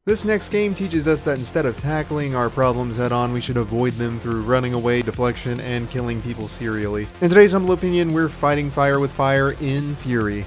This next game teaches us that instead of tackling our problems head on, we should avoid them through running away, deflection, and killing people serially. In today's humble opinion, we're fighting fire with fire in Furi.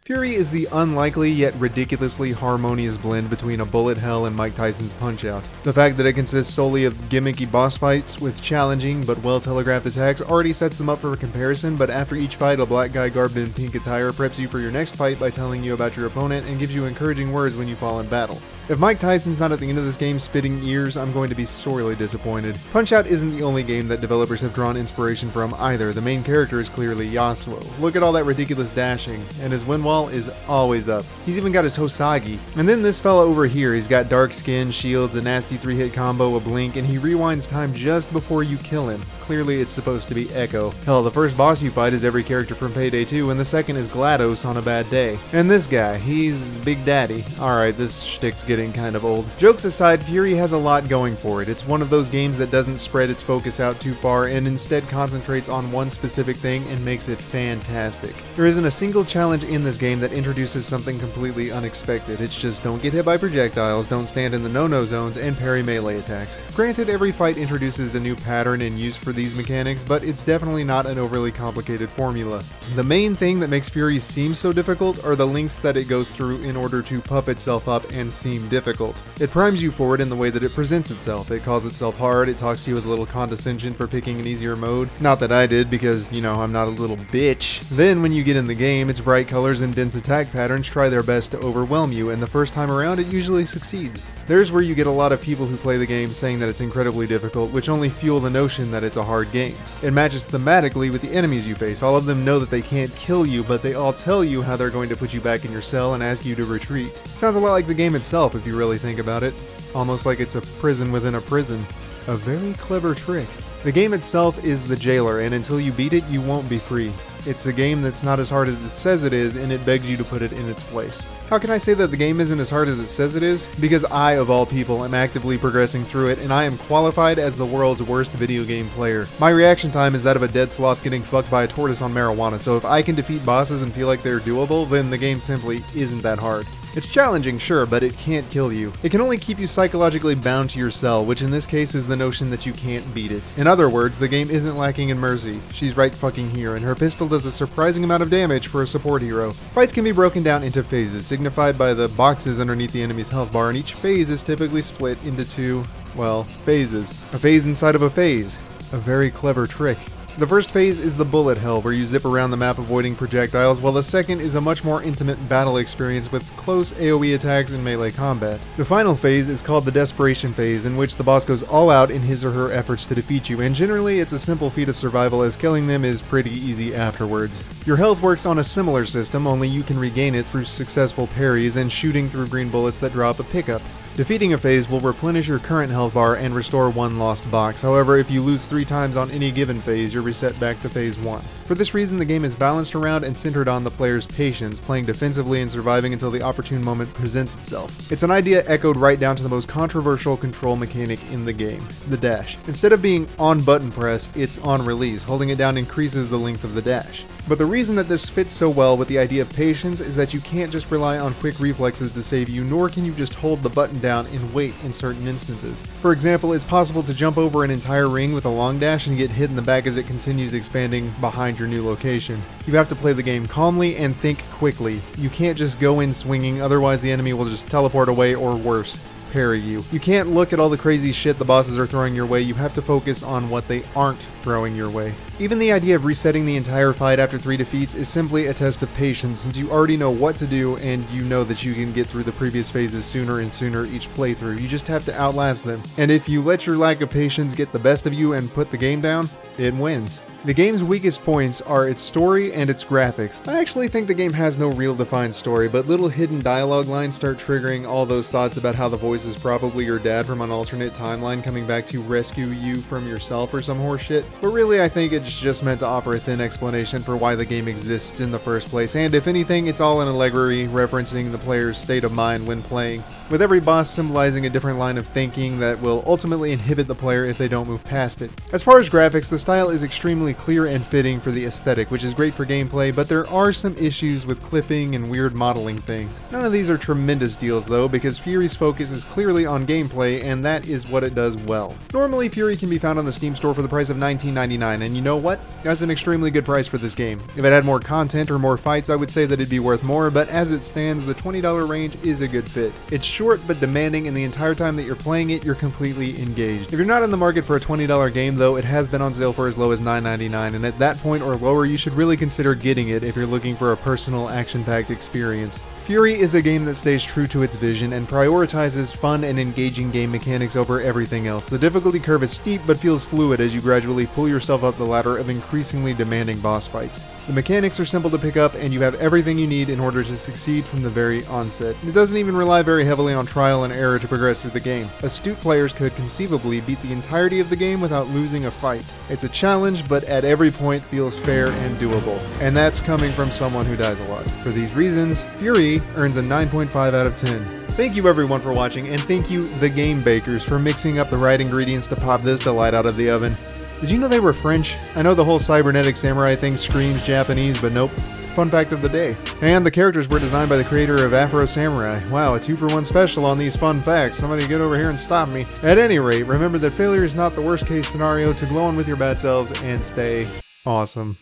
Furi is the unlikely yet ridiculously harmonious blend between a bullet hell and Mike Tyson's Punch-Out. The fact that it consists solely of gimmicky boss fights with challenging but well-telegraphed attacks already sets them up for comparison, but after each fight a black guy garbed in pink attire preps you for your next fight by telling you about your opponent and gives you encouraging words when you fall in battle. If Mike Tyson's not at the end of this game spitting ears, I'm going to be sorely disappointed. Punch-Out isn't the only game that developers have drawn inspiration from either. The main character is clearly Yasuo. Look at all that ridiculous dashing, and his wind wall is always up. He's even got his Hosagi. And then this fella over here, he's got dark skin, shields, a nasty 3-hit combo, a blink, and he rewinds time just before you kill him. Clearly it's supposed to be Echo. Hell, the first boss you fight is every character from Payday 2, and the second is GLaDOS on a bad day. And this guy, he's Big Daddy. Alright, this shtick's getting kind of old. Jokes aside, Furi has a lot going for it. It's one of those games that doesn't spread its focus out too far and instead concentrates on one specific thing and makes it fantastic. There isn't a single challenge in this game that introduces something completely unexpected. It's just don't get hit by projectiles, don't stand in the no-no zones, and parry melee attacks. Granted, every fight introduces a new pattern and use for these mechanics, but it's definitely not an overly complicated formula. The main thing that makes Furi seem so difficult are the links that it goes through in order to puff itself up and seem difficult. It primes you for it in the way that it presents itself. It calls itself hard, it talks to you with a little condescension for picking an easier mode. Not that I did, because, you know, I'm not a little bitch. Then when you get in the game, its bright colors and dense attack patterns try their best to overwhelm you, and the first time around it usually succeeds. There's where you get a lot of people who play the game saying that it's incredibly difficult, which only fuel the notion that it's a hard game. It matches thematically with the enemies you face. All of them know that they can't kill you, but they all tell you how they're going to put you back in your cell and ask you to retreat. Sounds a lot like the game itself if you really think about it. Almost like it's a prison within a prison. A very clever trick. The game itself is the jailer, and until you beat it, you won't be free. It's a game that's not as hard as it says it is, and it begs you to put it in its place. How can I say that the game isn't as hard as it says it is? Because I, of all people, am actively progressing through it, and I am qualified as the world's worst video game player. My reaction time is that of a dead sloth getting fucked by a tortoise on marijuana, so if I can defeat bosses and feel like they're doable, then the game simply isn't that hard. It's challenging, sure, but it can't kill you. It can only keep you psychologically bound to your cell, which in this case is the notion that you can't beat it. In other words, the game isn't lacking in mercy. She's right fucking here, and her pistol does a surprising amount of damage for a support hero. Fights can be broken down into phases, signified by the boxes underneath the enemy's health bar, and each phase is typically split into two, well, phases. A phase inside of a phase. A very clever trick. The first phase is the bullet hell, where you zip around the map avoiding projectiles, while the second is a much more intimate battle experience with close AoE attacks and melee combat. The final phase is called the desperation phase, in which the boss goes all out in his or her efforts to defeat you, and generally it's a simple feat of survival, as killing them is pretty easy afterwards. Your health works on a similar system, only you can regain it through successful parries and shooting through green bullets that drop a pickup. Defeating a phase will replenish your current health bar and restore one lost box. However, if you lose 3 times on any given phase, you're reset back to phase 1. For this reason, the game is balanced around and centered on the player's patience, playing defensively and surviving until the opportune moment presents itself. It's an idea echoed right down to the most controversial control mechanic in the game, the dash. Instead of being on button press, it's on release. Holding it down increases the length of the dash. But the reason that this fits so well with the idea of patience is that you can't just rely on quick reflexes to save you, nor can you just hold the button down and wait in certain instances. For example, it's possible to jump over an entire ring with a long dash and get hit in the back as it continues expanding behind your new location. You have to play the game calmly and think quickly. You can't just go in swinging, otherwise the enemy will just teleport away or worse, parry you. You can't look at all the crazy shit the bosses are throwing your way, you have to focus on what they aren't throwing your way. Even the idea of resetting the entire fight after 3 defeats is simply a test of patience, since you already know what to do and you know that you can get through the previous phases sooner and sooner each playthrough. You just have to outlast them. And if you let your lack of patience get the best of you and put the game down, it wins. The game's weakest points are its story and its graphics. I actually think the game has no real defined story, but little hidden dialogue lines start triggering all those thoughts about how the voice is probably your dad from an alternate timeline coming back to rescue you from yourself or some horse shit. But really, I think it's just meant to offer a thin explanation for why the game exists in the first place, and if anything, it's all an allegory referencing the player's state of mind when playing, with every boss symbolizing a different line of thinking that will ultimately inhibit the player if they don't move past it. As far as graphics, the style is extremely extremely clear and fitting for the aesthetic, which is great for gameplay, but there are some issues with clipping and weird modeling things. None of these are tremendous deals though, because Furi's focus is clearly on gameplay, and that is what it does well. Normally, Furi can be found on the Steam store for the price of $19.99, and you know what? That's an extremely good price for this game. If it had more content or more fights, I would say that it'd be worth more, but as it stands, the $20 range is a good fit. It's short but demanding, and the entire time that you're playing it, you're completely engaged. If you're not in the market for a $20 game though, it has been on sale for as low as $9.99, and at that point or lower, you should really consider getting it if you're looking for a personal action-packed experience. Furi is a game that stays true to its vision and prioritizes fun and engaging game mechanics over everything else. The difficulty curve is steep but feels fluid as you gradually pull yourself up the ladder of increasingly demanding boss fights. The mechanics are simple to pick up, and you have everything you need in order to succeed from the very onset. It doesn't even rely very heavily on trial and error to progress through the game. Astute players could conceivably beat the entirety of the game without losing a fight. It's a challenge, but at every point feels fair and doable. And that's coming from someone who dies a lot. For these reasons, Furi earns a 9.5 out of 10. Thank you everyone for watching, and thank you the Game Bakers for mixing up the right ingredients to pop this delight out of the oven. Did you know they were French? I know the whole cybernetic samurai thing screams Japanese, but nope. Fun fact of the day. And the characters were designed by the creator of Afro Samurai. Wow, a 2-for-1 special on these fun facts. Somebody get over here and stop me. At any rate, remember that failure is not the worst case scenario. To glow on with your bad selves and stay awesome.